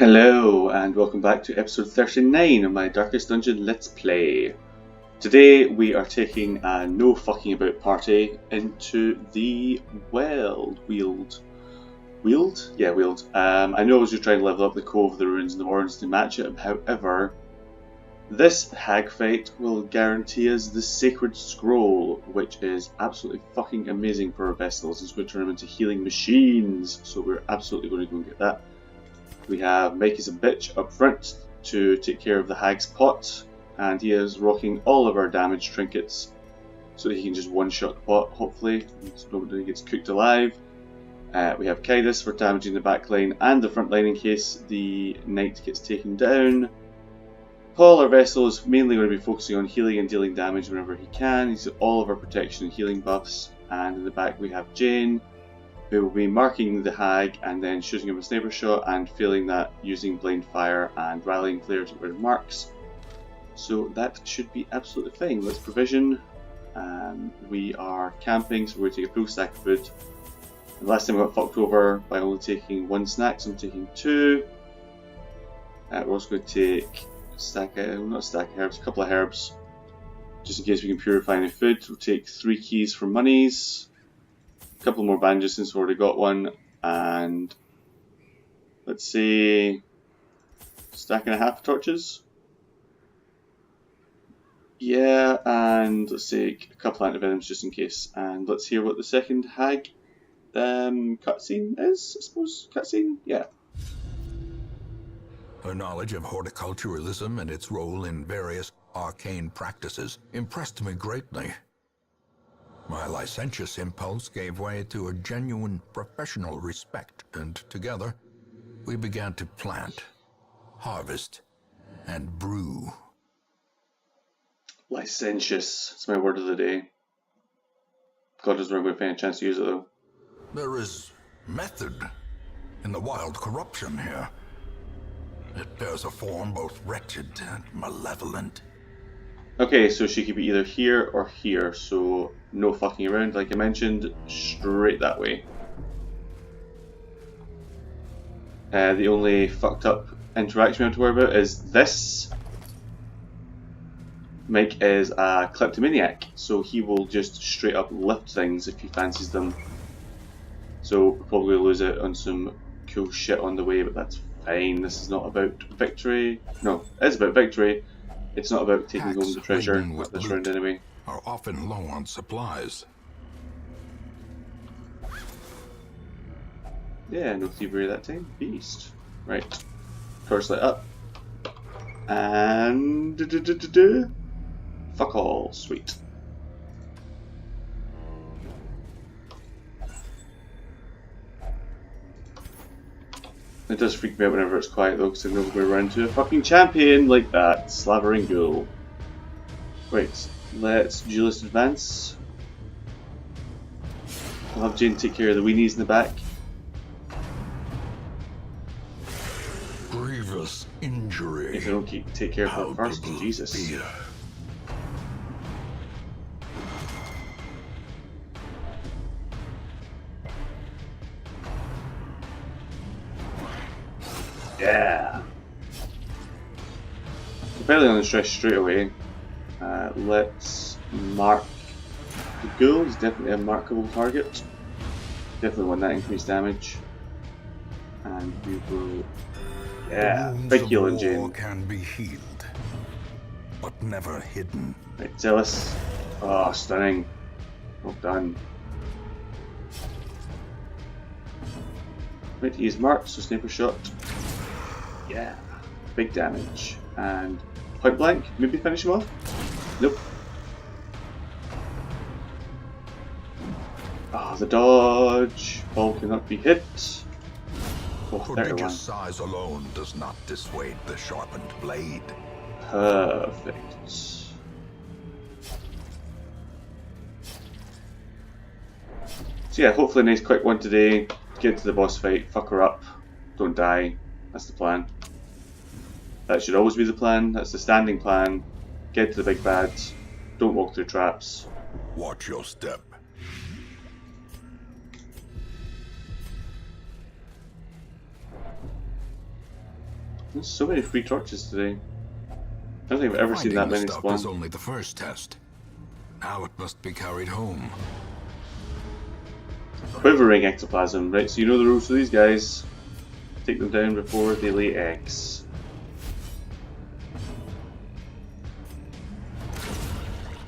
Hello and welcome back to episode 39 of my Darkest Dungeon Let's Play. Today we are taking a no fucking about party into the Weald. Yeah, Weald. I know I was just trying to level up the Cove, the Ruins and the Warrens to match it, however, this hag fight will guarantee us the Sacred Scroll, which is absolutely fucking amazing for our vessels. It's going to turn them into healing machines, so we're absolutely going to go and get that. We have Mike is a bitch up front to take care of the hag's pot, and he is rocking all of our damage trinkets so that he can just one-shot the pot, hopefully, so nobody gets cooked alive. We have Kaidas for damaging the back line and the front line in case the knight gets taken down. Paul, our vessel, is mainly going to be focusing on healing and dealing damage whenever he can. He's got all of our protection and healing buffs. And in the back we have Jane, who will be marking the hag and then shooting him a sniper shot and failing that using blind fire and rallying flare to get rid of marks. So that should be absolutely fine. Let's provision. We are camping, so we're going to take a full stack of food. The last time I got fucked over by only taking one snack, so I'm taking two. We're also going to take a couple of herbs, just in case we can purify any food. We'll take 3 keys for monies. A couple more bandages since we've already got one, and let's say stack and a half of torches. Yeah, and let's take a couple of antivenoms just in case. And let's hear what the second hag cutscene is, I suppose. Cutscene? Yeah. Her knowledge of horticulturalism and its role in various arcane practices impressed me greatly. My licentious impulse gave way to a genuine professional respect, and together we began to plant, harvest, and brew. Licentious. It's my word of the day. God doesn't remember if I had a chance to use it though. There is method in the wild corruption here. It bears a form both wretched and malevolent. Okay, so she could be either here or here, so no fucking around, like I mentioned, straight that way. The only fucked up interaction we have to worry about is this. Mike is a kleptomaniac, so he will just straight up lift things if he fancies them. So we'll probably lose out on some cool shit on the way, but that's fine. This is not about victory. No, it is about victory. It's not about taking home the treasure at this round anyway. Are often low on supplies. Yeah, no thievery that time. Beast. Right. Torchlight up. And fuck all. Sweet. It does freak me out whenever it's quiet though, because I know we're going to run into a fucking champion like that. Slavering Ghoul. Right, let's duelist advance. I'll have Jane take care of the weenies in the back. Grievous injury. If I don't take care of her first, Jesus. Fear. Yeah. We're barely on the stretch straight away. Let's mark the ghoul. Is definitely a markable target. Definitely want that increased damage. And we will. Yeah, big healing, Jane. Can be healed, but never hidden. Right, Zealous. Oh, stunning. Well done. Right, he's marked, so sniper shot. Yeah, big damage. And point blank, maybe finish him off? Nope. Ah, the dodge. Ball cannot be hit. Oh, 31. Prodigious size alone does not dissuade the sharpened blade. Perfect. So yeah, hopefully a nice quick one today. Get to the boss fight, fuck her up, don't die. That's the plan. That should always be the plan. That's the standing plan. Get to the big bads. Don't walk through traps. Watch your step. There's so many free torches today. I don't think I've ever seen that Finding the many stuff spawn. is only the first test. Now it must be carried home. Quivering ectoplasm. Right, so you know the rules for these guys. Take them down before they lay eggs.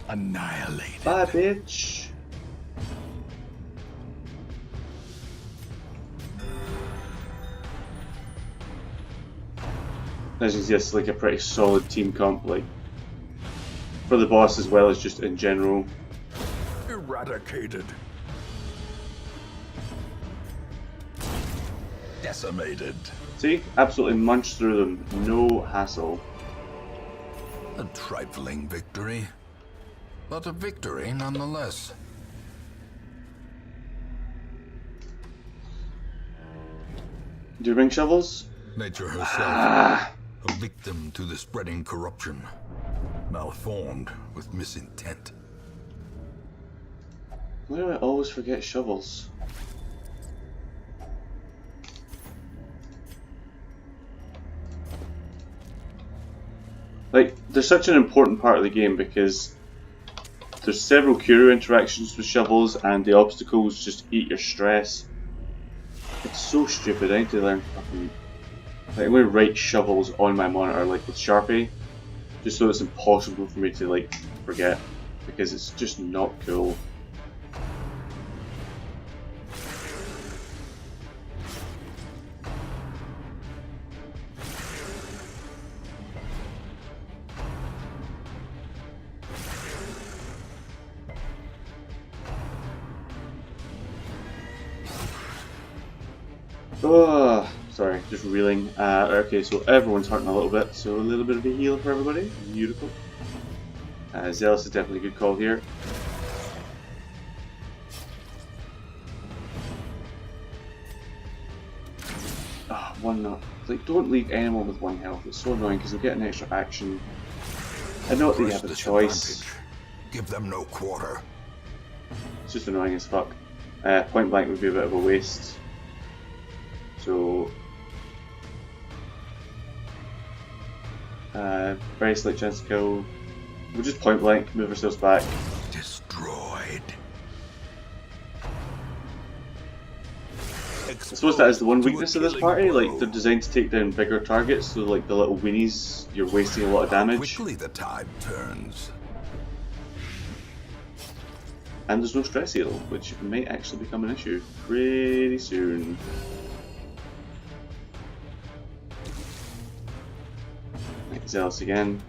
Annihilated. Bye, bitch. As you can see, it's like a pretty solid team comp, like for the boss as well as just in general. Eradicated. Decimated. See, absolutely munch through them, no hassle. A trifling victory, but a victory nonetheless. Do you bring shovels? Nature herself, a victim to the spreading corruption, malformed with misintent. Why do I always forget shovels? Like, they're such an important part of the game because there's several Kuro interactions with shovels and the obstacles just eat your stress. It's so stupid. I need to learn fucking... Like, I'm going to write shovels on my monitor, like with Sharpie, just so it's impossible for me to, like, forget, because it's just not cool. Oh, sorry, just reeling. Okay, so everyone's hurting a little bit, so a little bit of a heal for everybody. Beautiful. Zealous is definitely a good call here. Ah, one not. Like, don't leave anyone with one health. It's so annoying because they'll get an extra action. I know that you have a choice. Give them no quarter. It's just annoying as fuck. Point blank would be a bit of a waste. So, very slight chance to kill. We'll just point blank, move ourselves back. Destroyed. I suppose that is the one weakness of this party. Like, they're designed to take down bigger targets, so like the little weenies, you're wasting a lot of damage. Quickly the tide turns. And there's no stress heal, which may actually become an issue pretty soon. Zealous again.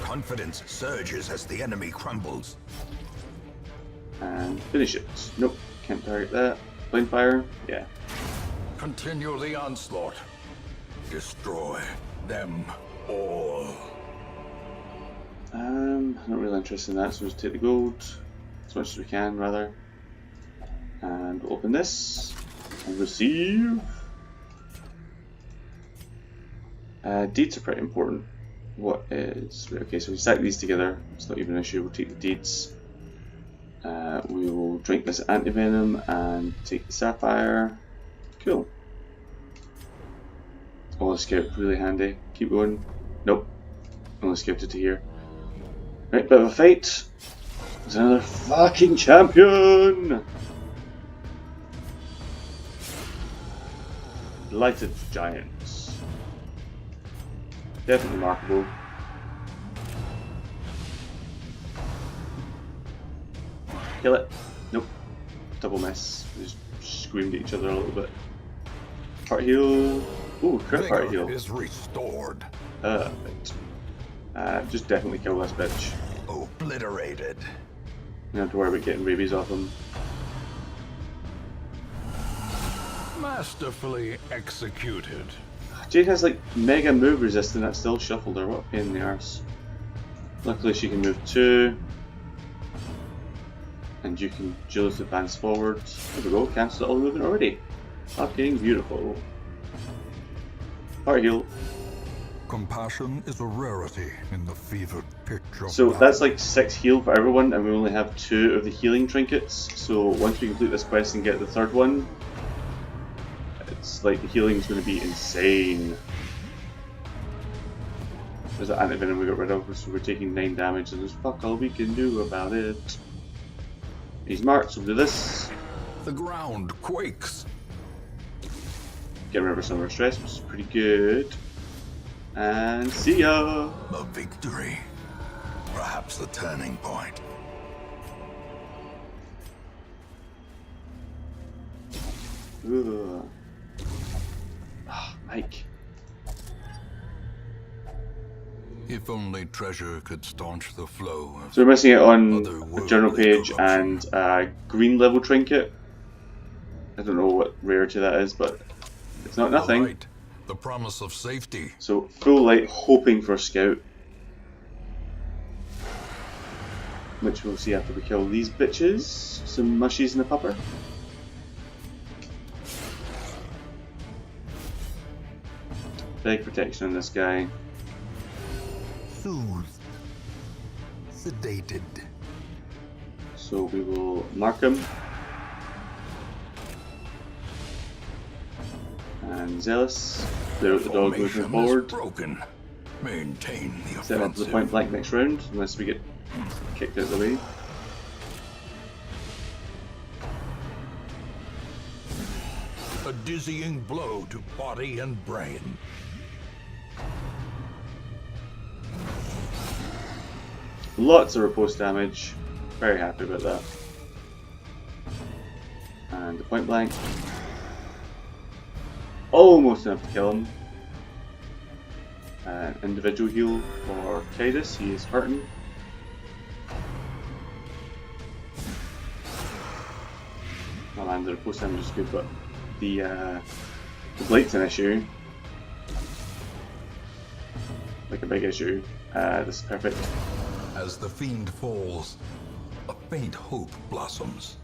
Confidence surges as the enemy crumbles. And finish it. Nope, can't target that. Flame fire? Yeah. Continue the onslaught. Destroy them all. I'm not really interested in that, so we'll just take the gold. As much as we can, rather. And we'll open this. And receive. Deeds are pretty important. What is... Okay, so we stack these together. It's not even an issue. We'll take the deeds. We will drink this anti-venom and take the sapphire. Cool. Oh, the scout, really handy. Keep going. Nope. Only scouted to here. Right, bit of a fight. There's another fucking champion! Lighted giants. Definitely markable. Kill it. Nope. Double miss. They just screamed at each other a little bit. Part heal. Ooh, crit part heal. Is restored. Perfect. Just definitely kill this bitch. Obliterated. You don't have to worry about getting rabies off him. Masterfully executed. Jade has like mega move resist and that's still shuffled her. What a pain in the arse. Luckily she can move 2. And you can just advance forward. There we go, cancel all the movement already. Fucking beautiful. Part heal. Compassion is a rarity in the fevered pitch of So battle. that's like 6 heal for everyone, and we only have 2 of the healing trinkets. So once we complete this quest and get the 3rd one, it's like the healing is going to be insane. There's an anti-venom we got rid of, so we're taking 9 damage, and there's fuck all we can do about it. He's marked, so we'll do this. The ground quakes. Get rid of some of our stress, which is pretty good. And see ya! A victory. Perhaps the turning point. Ugh. Ah, Mike. If only treasure could staunch the flow of So we're missing it on a otherworldly journal page corruption. and a green level trinket. I don't know what rarity that is, but it's not nothing. The light, the promise of safety. So full light, hoping for scout, which we'll see after we kill these bitches. Some mushies and a pupper. Big protection on this guy. Soothed. Sedated. So we will mark him. And Zealous. Clear out the dog moving Formation forward. is broken. Maintain the Set up to the offensive. point blank next round, unless we get kicked out of the way. A dizzying blow to body and brain. Lots of riposte damage. Very happy about that. And the point blank. Almost enough to kill him. An individual heal for Tidus, he is hurting. Oh man, the riposte damage is good, but the blight's an issue. Like a big issue. This is perfect. As the fiend falls, a faint hope blossoms.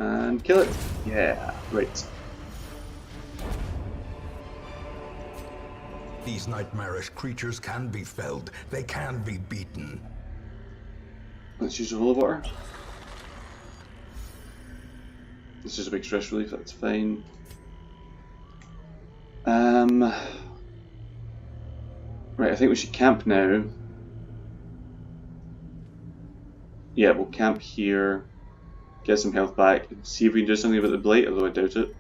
And kill it. Yeah, right. These nightmarish creatures can be felled. They can be beaten. Let's use a holy water. This is a big stress relief, that's fine. Right, I think we should camp now. Yeah, we'll camp here, get some health back, and see if we can do something about the blight, although I doubt it.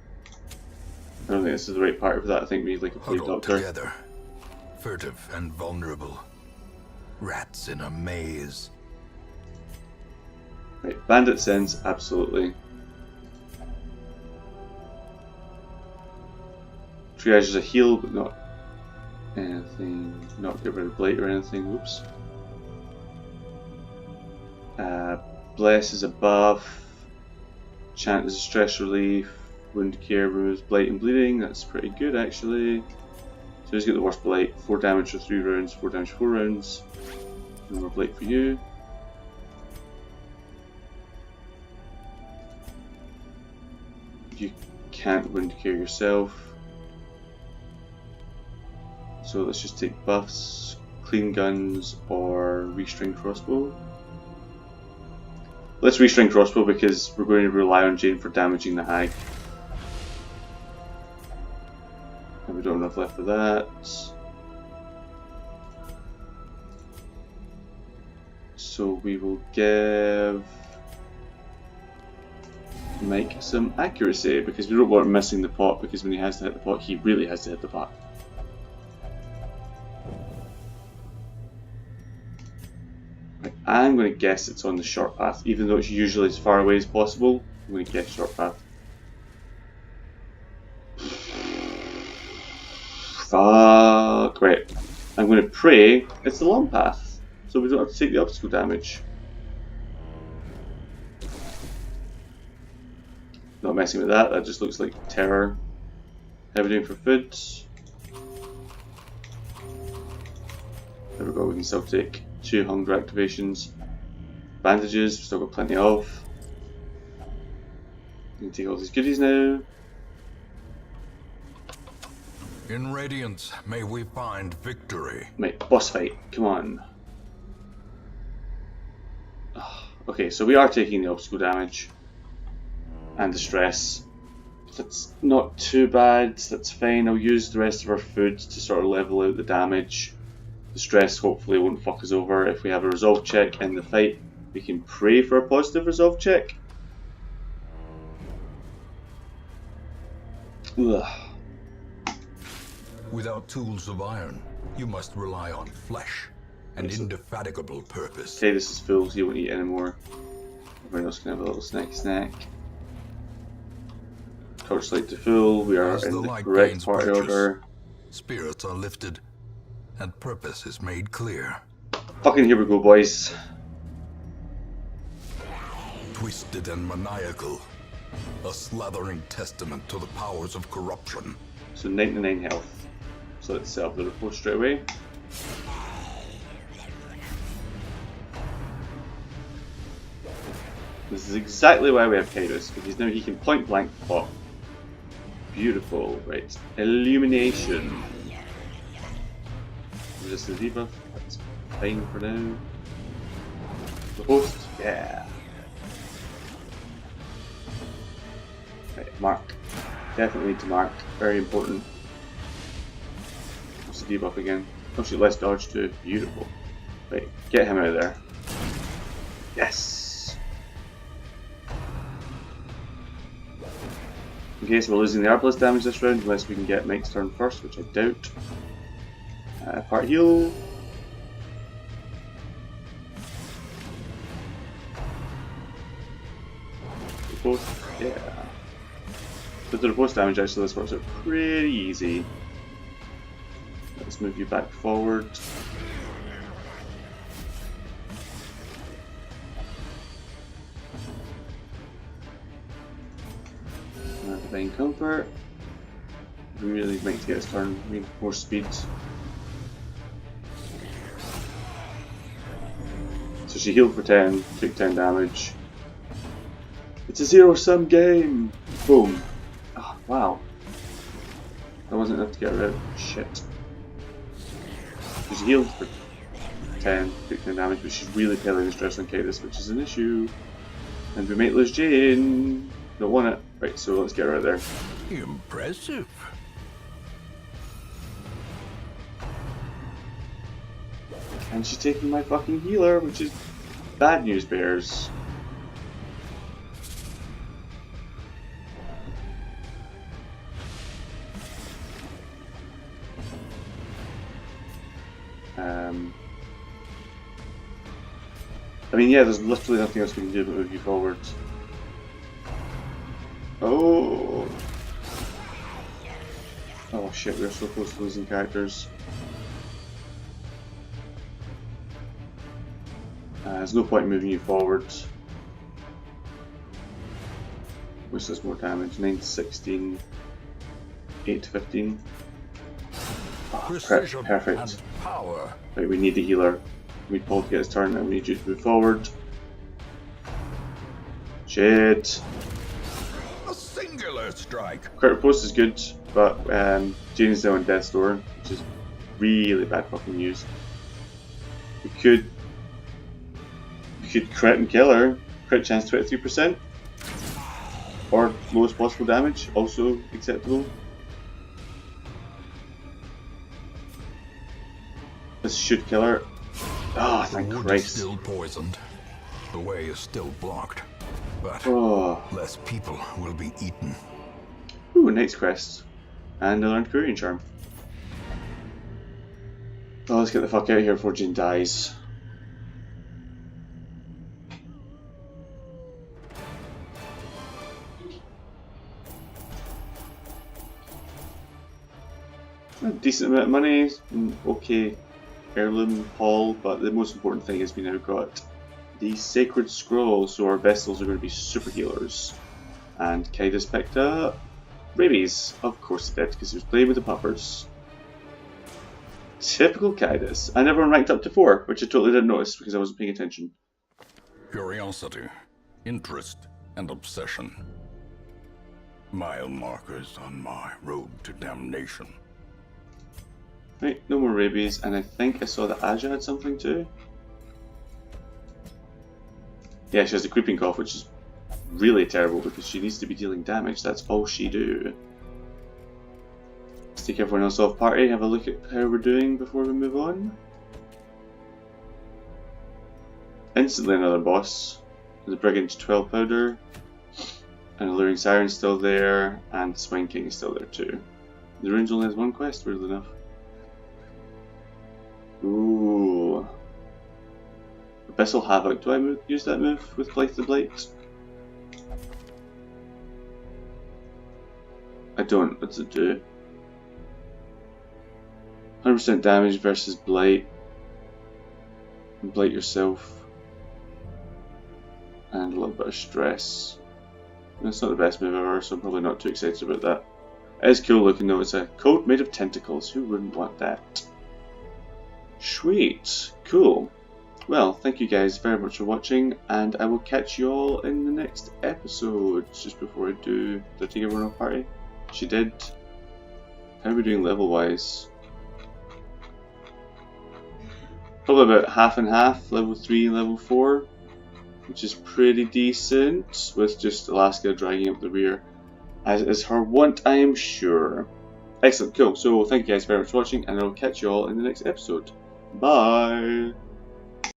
I don't think this is the right part for that. I think we need like a plague Huddled doctor. together, furtive and vulnerable. Rats in a maze. Right, bandit sense, absolutely. Triage is a heal, but not anything. Not get rid of blight or anything. Whoops. Bless is a buff. Chant is a stress relief. Wound care removes blight and bleeding. That's pretty good actually. So he's got the worst blight. 4 damage for 3 rounds. 4 damage for 4 rounds. No more blight for you. You can't wound care yourself. So let's just take buffs, clean guns, or restring crossbow. Let's restring crossbow because we're going to rely on Jane for damaging the hag. And we don't have enough left for that. So we will give Mike some accuracy because we don't want him missing the pot, because when he has to hit the pot, he really has to hit the pot. I'm going to guess it's on the short path, even though it's usually as far away as possible. I'm going to guess short path. Fuck. Right. I'm going to pray it's the long path, so we don't have to take the obstacle damage. Not messing with that, that just looks like terror. How are we doing for food? There we go, we can still take 2 hunger activations. Bandages, we've still got plenty of. We can take all these goodies now. In Radiance, may we find victory. Right, boss fight, come on. Okay, so we are taking the obstacle damage and the stress. That's not too bad, that's fine. I'll use the rest of our food to sort of level out the damage. The stress hopefully won't fuck us over. If we have a resolve check in the fight, we can pray for a positive resolve check. Ugh. Without tools of iron, you must rely on flesh and indefatigable purpose. Okay, this is full, so you won't eat anymore. Everyone else can have a little snack. Torchlight to full, we are in the correct party order. Spirits are lifted, and purpose is made clear. Fucking here we go, boys. Twisted and maniacal, a slathering testament to the powers of corruption. So 99 health. So let's set up the report straight away. This is exactly why we have Kairos, because now he can point blank pop. Beautiful, right. Illumination. Resist the debuff, that's fine for now. The host, yeah. Right, mark. Definitely need to mark, very important. What's the debuff again? Actually, less dodge too, beautiful. Right, get him out of there. Yes! Okay, so we're losing the R plus damage this round unless we can get Mike's turn first, which I doubt. Part heal. Both, yeah. With the repulse damage, actually, this works out pretty easy. Let's move you back forward. Divine Comfort. We really need Mike to get his turn. We need more speed. So she healed for 10, took 10 damage. It's a zero-sum game! Boom! Oh, wow. That wasn't enough to get her out. Shit. She healed for 10, took 10 damage, but she's really piling the stress on Kairos, which is an issue. And we might lose Jane. Don't want it. Right, so let's get her out there. Impressive. And she's taking my fucking healer, which is bad news bears. I mean, yeah, there's literally nothing else we can do but move you forward. Oh! Oh shit, we're so close to losing characters. There's no point in moving you forward. Which does more damage? 9 to 16, 8 to 15. Oh, perfect. Power. Right, we need the healer. We need Paul to get his turn and we need you to move forward. Shit. A singular strike. Crit post is good, but Jane's now on death's door, which is really bad fucking news. We could crit and kill her. Crit chance 23%. Or lowest possible damage, also acceptable. This should kill her. Oh, thank Christ. The wood is still poisoned. The way is still blocked. But less people will be eaten. Ooh, Knight's Crest. And I learned Courier Charm. Oh, let's get the fuck out of here before Jane dies. A decent amount of money, okay heirloom haul, but the most important thing is we now got the Sacred Scroll, so our vessels are going to be super healers. And Kaidos picked up rabies. Of course he did, because he was playing with the puppers. Typical Kaidos. And everyone ranked up to 4, which I totally didn't notice because I wasn't paying attention. Curiosity, interest, and obsession. Mile markers on my road to damnation. Right, no more rabies, and I think I saw that Aja had something too. Yeah, she has the creeping cough, which is really terrible because she needs to be dealing damage. That's all she do. Let's take everyone else off party, have a look at how we're doing before we move on. Instantly another boss. The Brigand's 12 powder. And Alluring Siren's still there, and Swine King is still there too. The runes only has one quest, weirdly enough. Ooh. Abyssal Havoc. Do I use that move with Blight the Blight? I don't. What's it do? 100% damage versus Blight. Blight yourself. And a little bit of stress. That's not the best move ever, so I'm probably not too excited about that. It is cool looking though. It's a coat made of tentacles. Who wouldn't want that? Sweet. Cool. Well, thank you guys very much for watching, and I will catch you all in the next episode. Just before I do I take everyone off party? She did. How are we doing level wise? Probably about half and half, level 3 and level 4. Which is pretty decent, with just Alaska dragging up the rear, as is her wont, I am sure. Excellent, cool. So thank you guys very much for watching, and I will catch you all in the next episode. Bye!